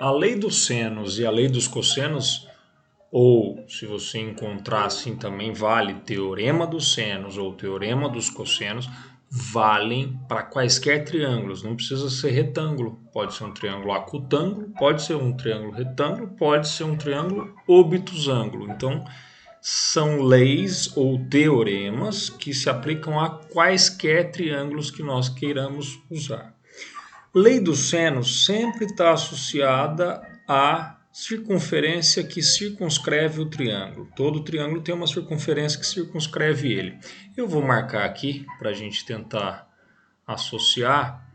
A lei dos senos e a lei dos cossenos, ou se você encontrar assim também vale teorema dos senos ou teorema dos cossenos, valem para quaisquer triângulos, não precisa ser retângulo, pode ser um triângulo acutângulo, pode ser um triângulo retângulo, pode ser um triângulo obtusângulo. Então, são leis ou teoremas que se aplicam a quaisquer triângulos que nós queiramos usar. Lei dos senos sempre está associada à circunferência que circunscreve o triângulo. Todo triângulo tem uma circunferência que circunscreve ele. Eu vou marcar aqui para a gente tentar associar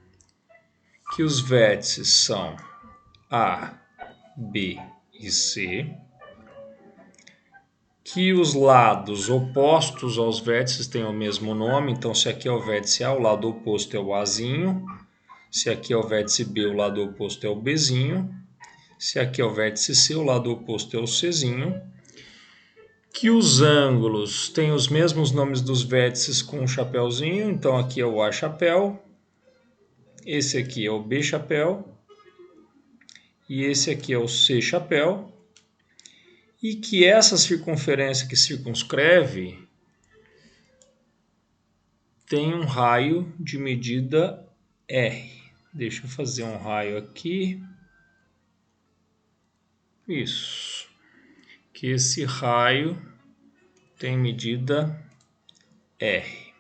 que os vértices são A, B e C, que os lados opostos aos vértices têm o mesmo nome, então se aqui é o vértice A, o lado oposto é o Azinho, se aqui é o vértice B, o lado oposto é o Bzinho, se aqui é o vértice C, o lado oposto é o Czinho, que os ângulos têm os mesmos nomes dos vértices com um chapéuzinho, então aqui é o A chapéu, esse aqui é o B chapéu, e esse aqui é o C chapéu, e que essa circunferência que circunscreve tem um raio de medida R. Deixa eu fazer um raio aqui. Isso. Que esse raio tem medida R.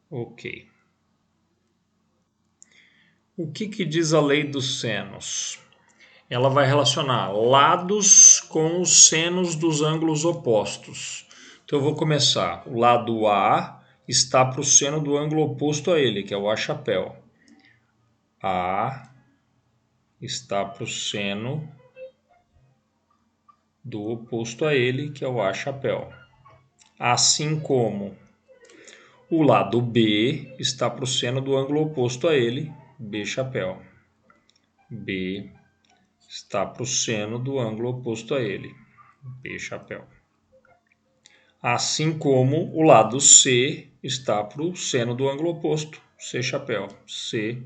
Ok. O que diz a lei dos senos? Ela vai relacionar lados com os senos dos ângulos opostos. Então eu vou começar. O lado A está para o seno do ângulo oposto a ele, que é o A chapéu. A está para o seno do oposto a ele, que é o A chapéu. Assim como o lado B está para o seno do ângulo oposto a ele, B chapéu. B está para o seno do ângulo oposto a ele, B chapéu. Assim como o lado C está para o seno do ângulo oposto, C chapéu. C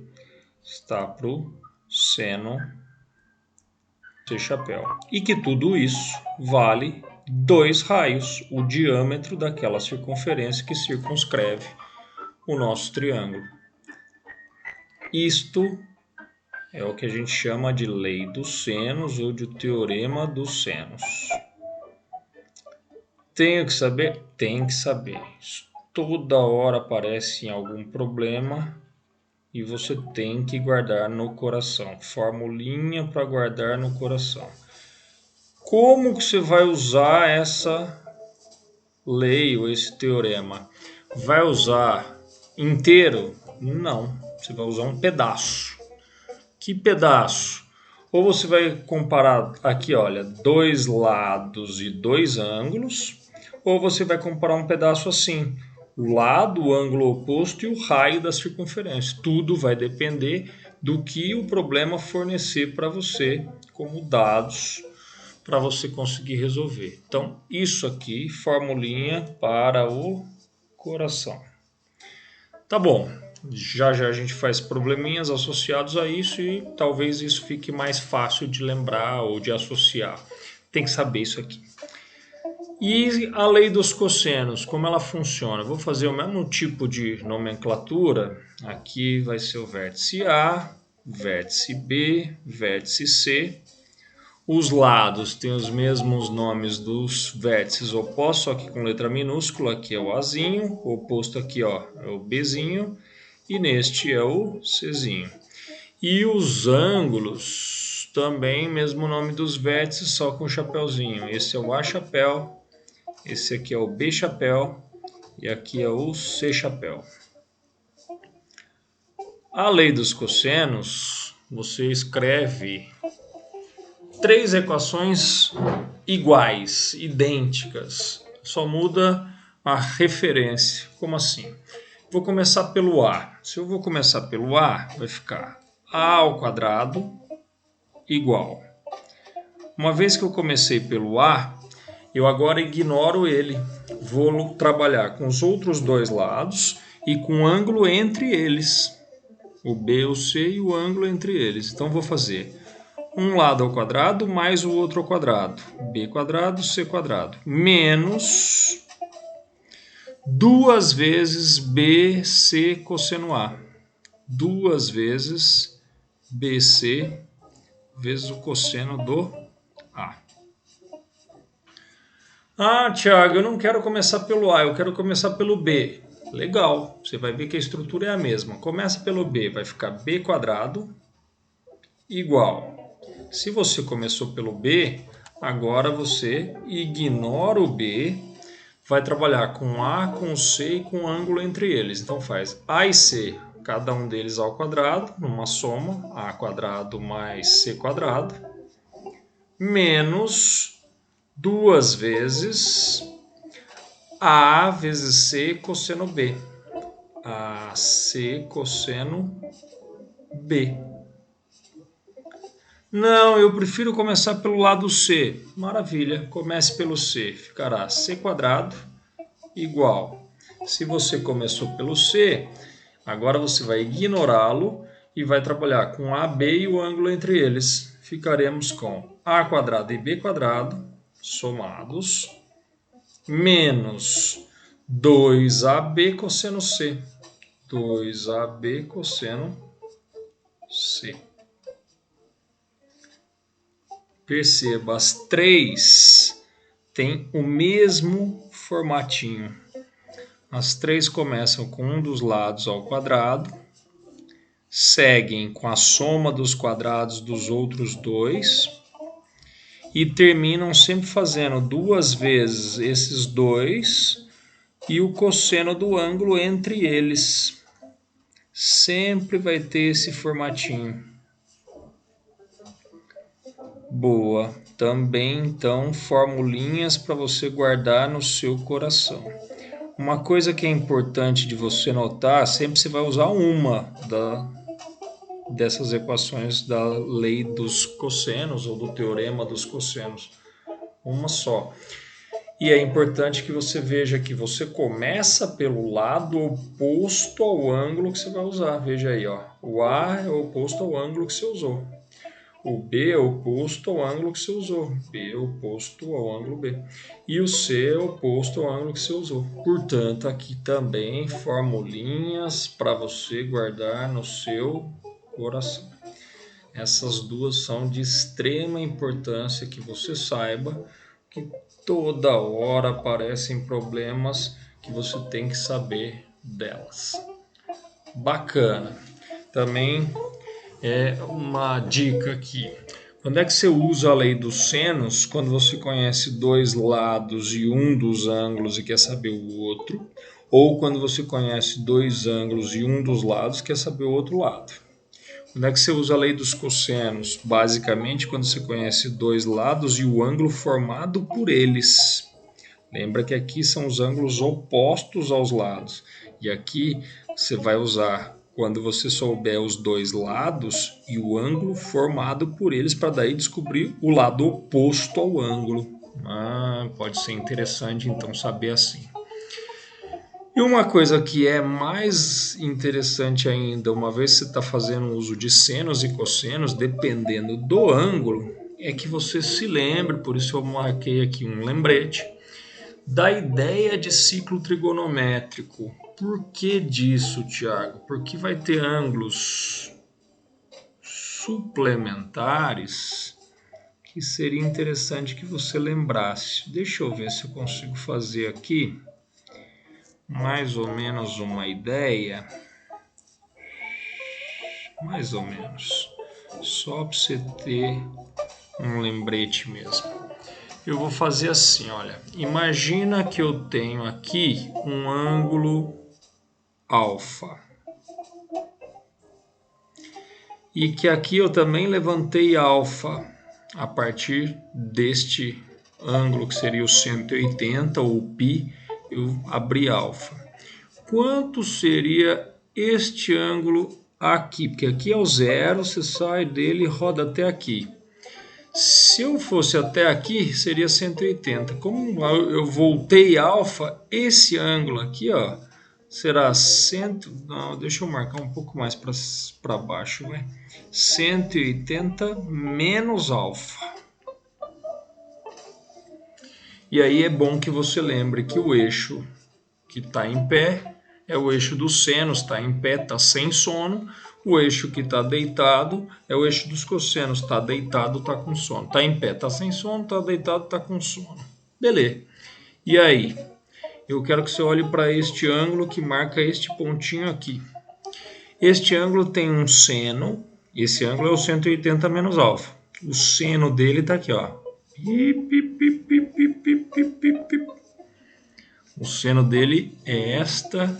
está para o seno C chapéu. E que tudo isso vale 2 raios, o diâmetro daquela circunferência que circunscreve o nosso triângulo. Isto é o que a gente chama de lei dos senos ou de teorema dos senos. Tenho que saber? Tem que saber. Toda hora aparece em algum problema e você tem que guardar no coração. Formulinha para guardar no coração. Como que você vai usar essa lei ou esse teorema? Vai usar inteiro? Não, você vai usar um pedaço. Que pedaço? Ou você vai comparar aqui, olha, 2 lados e 2 ângulos, ou você vai comparar um pedaço assim, o lado, o ângulo oposto e o raio da circunferência. Tudo vai depender do que o problema fornecer para você como dados para você conseguir resolver. Então, isso aqui, formulinha para o coração. Tá bom, já a gente faz probleminhas associados a isso e talvez isso fique mais fácil de lembrar ou de associar. Tem que saber isso aqui. E a lei dos cossenos, como ela funciona? Vou fazer o mesmo tipo de nomenclatura. Aqui vai ser o vértice A, vértice B, vértice C. Os lados têm os mesmos nomes dos vértices opostos, só que com letra minúscula. Aqui é o Azinho, o oposto aqui ó, é o Bzinho e neste é o Czinho. E os ângulos também, mesmo nome dos vértices, só com chapéuzinho. Esse é o A chapéu, esse aqui é o B chapéu e aqui é o C chapéu. A lei dos cossenos, você escreve 3 equações iguais, idênticas, só muda a referência. Como assim? Vou começar pelo A. Se eu vou começar pelo A, vai ficar A ao quadrado igual. Uma vez que eu comecei pelo A, eu agora ignoro ele. Vou trabalhar com os outros 2 lados e com ângulo entre eles. O B, o C e o ângulo entre eles. Então, vou fazer um lado ao quadrado mais o outro ao quadrado. B quadrado, C quadrado. Menos 2 vezes BC cosseno A. 2 vezes BC vezes o cosseno do A. Ah, Thiago, eu não quero começar pelo A, eu quero começar pelo B. Legal, você vai ver que a estrutura é a mesma. Começa pelo B, vai ficar B quadrado igual. Se você começou pelo B, agora você ignora o B, vai trabalhar com A, com C e com o ângulo entre eles. Então faz A e C, cada um deles ao quadrado, numa soma, A quadrado mais C quadrado, menos 2 vezes A vezes C cosseno B. AC cosseno B. Não, eu prefiro começar pelo lado C. Maravilha, comece pelo C. Ficará C quadrado igual. Se você começou pelo C, agora você vai ignorá-lo e vai trabalhar com AB e o ângulo entre eles. Ficaremos com A quadrado e B quadrado somados menos 2AB cosseno C. 2AB cosseno C. Perceba, as três têm o mesmo formatinho. As três começam com um dos lados ao quadrado, seguem com a soma dos quadrados dos outros dois e terminam sempre fazendo 2 vezes esses dois e o cosseno do ângulo entre eles. Sempre vai ter esse formatinho. Boa. Também, então, formulinhas para você guardar no seu coração. Uma coisa que é importante de você notar, sempre você vai usar uma dessas equações da lei dos cossenos ou do teorema dos cossenos. Uma só. E é importante que você veja que você começa pelo lado oposto ao ângulo que você vai usar. Veja aí, ó. O A é oposto ao ângulo que você usou. O B é oposto ao ângulo que você usou. B é oposto ao ângulo B. E o C é oposto ao ângulo que você usou. Portanto, aqui também formulinhas para você guardar no seu coração. Essas duas são de extrema importância que você saiba que toda hora aparecem problemas que você tem que saber delas. Bacana. Também é uma dica aqui. Quando é que você usa a lei dos senos? Quando você conhece dois lados e um dos ângulos e quer saber o outro, ou quando você conhece dois ângulos e um dos lados e quer saber o outro lado. Quando é que você usa a lei dos cossenos? Basicamente, quando você conhece dois lados e o ângulo formado por eles. Lembra que aqui são os ângulos opostos aos lados. E aqui você vai usar quando você souber os dois lados e o ângulo formado por eles, para daí descobrir o lado oposto ao ângulo. Pode ser interessante então saber assim. E uma coisa que é mais interessante ainda, uma vez que você está fazendo uso de senos e cossenos, dependendo do ângulo, é que você se lembre, por isso eu marquei aqui um lembrete, da ideia de ciclo trigonométrico. Por que disso, Tiago? Porque vai ter ângulos suplementares que seria interessante que você lembrasse. Deixa eu ver se eu consigo fazer aqui mais ou menos uma ideia. Mais ou menos. Só para você ter um lembrete mesmo. Eu vou fazer assim, olha. Imagina que eu tenho aqui um ângulo alfa. E que aqui eu também levantei alfa a partir deste ângulo que seria o 180 ou π, eu abri alfa. Quanto seria este ângulo aqui? Porque aqui é o zero, você sai dele e roda até aqui. Se eu fosse até aqui, seria 180. Como eu voltei alfa, esse ângulo aqui, ó, será não, deixa eu marcar um pouco mais para baixo, vai. 180 menos alfa. E aí é bom que você lembre que o eixo que está em pé é o eixo dos senos, está em pé, está sem sono. O eixo que está deitado é o eixo dos cossenos, está deitado, está com sono. Está em pé, está sem sono, está deitado, está com sono. Beleza. E aí? Eu quero que você olhe para este ângulo que marca este pontinho aqui. Este ângulo tem um seno, esse ângulo é o 180 menos alfa. O seno dele está aqui, ó. O seno dele é esta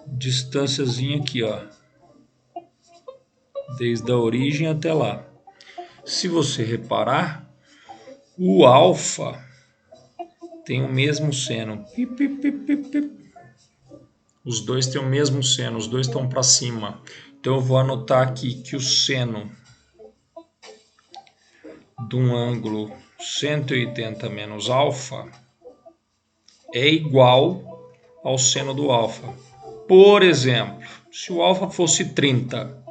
distânciazinha aqui, ó. Desde a origem até lá. Se você reparar, o alfa tem o mesmo seno. Os dois têm o mesmo seno, os dois estão para cima. Então eu vou anotar aqui que o seno de um ângulo 180 menos alfa é igual ao seno do alfa. Por exemplo, se o alfa fosse 30,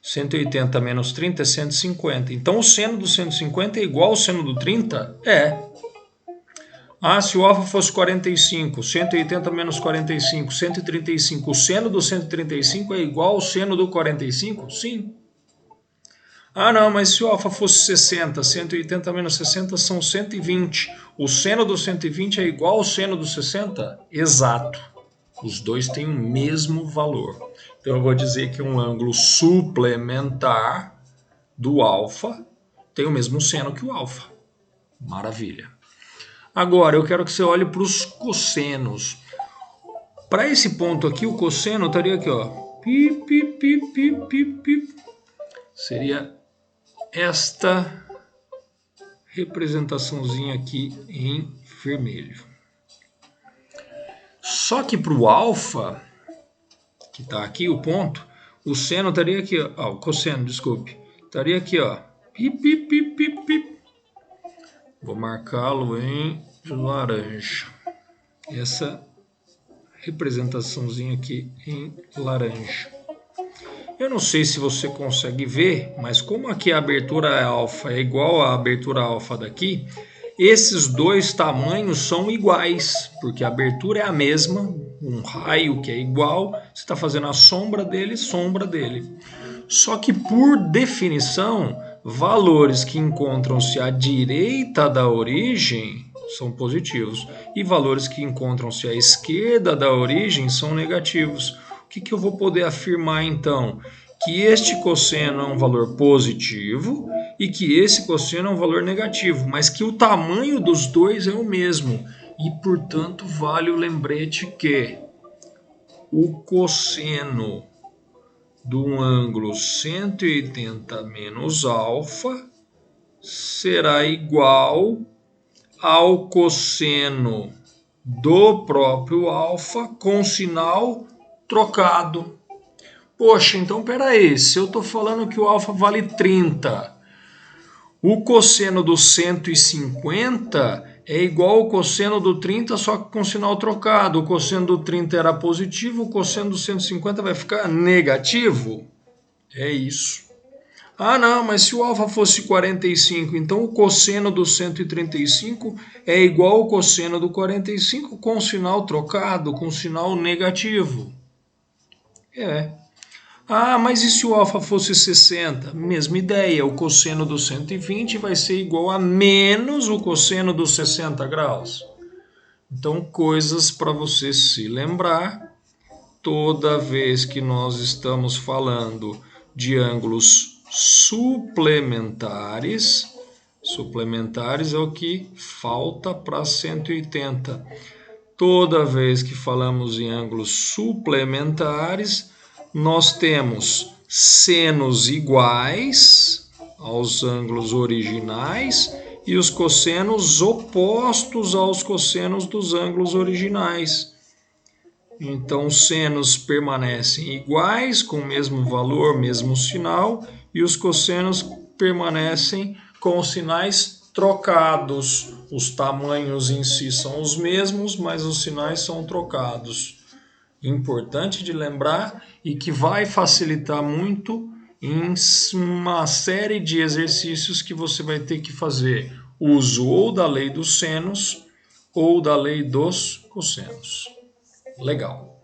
180 menos 30 é 150. Então o seno do 150 é igual ao seno do 30? É. Ah, se o alfa fosse 45, 180 menos 45, 135. O seno do 135 é igual ao seno do 45? Sim. Ah, não, mas se o alfa fosse 60, 180 menos 60 são 120. O seno do 120 é igual ao seno do 60? Exato. Os dois têm o mesmo valor. Então eu vou dizer que um ângulo suplementar do alfa tem o mesmo seno que o alfa. Maravilha. Agora eu quero que você olhe para os cossenos. Para esse ponto aqui, o cosseno estaria aqui, ó. Seria esta representaçãozinha aqui em vermelho. Só que para o alfa, que está aqui o ponto, o seno estaria aqui, ó, o cosseno, desculpe, estaria aqui, ó. Vou marcá-lo em laranja. Essa representaçãozinha aqui em laranja. Eu não sei se você consegue ver, mas como aqui a abertura alfa é igual à abertura alfa daqui, esses dois tamanhos são iguais, porque a abertura é a mesma, um raio que é igual, você está fazendo a sombra dele. Só que por definição, valores que encontram-se à direita da origem são positivos e valores que encontram-se à esquerda da origem são negativos. O que eu vou poder afirmar então? Que este cosseno é um valor positivo e que esse cosseno é um valor negativo, mas que o tamanho dos dois é o mesmo. E, portanto, vale o lembrete que o cosseno de um ângulo 180 menos alfa será igual ao cosseno do próprio alfa com sinal trocado. Poxa, então peraí, se eu estou falando que o alfa vale 30, o cosseno do 150 é igual ao cosseno do 30, só que com sinal trocado. O cosseno do 30 era positivo, o cosseno do 150 vai ficar negativo? É isso. Ah, não, mas se o alfa fosse 45, então o cosseno do 135 é igual ao cosseno do 45 com sinal trocado, com sinal negativo. É. Ah, mas e se o alfa fosse 60? Mesma ideia, o cosseno do 120 vai ser igual a menos o cosseno dos 60 graus. Então, coisas para você se lembrar toda vez que nós estamos falando de ângulos suplementares. Suplementares é o que falta para 180. Toda vez que falamos em ângulos suplementares, nós temos senos iguais aos ângulos originais e os cossenos opostos aos cossenos dos ângulos originais. Então, os senos permanecem iguais, com o mesmo valor, mesmo sinal, e os cossenos permanecem com os sinais trocados. Os tamanhos em si são os mesmos, mas os sinais são trocados. Importante de lembrar e que vai facilitar muito em uma série de exercícios que você vai ter que fazer uso ou da lei dos senos ou da lei dos cossenos. Legal.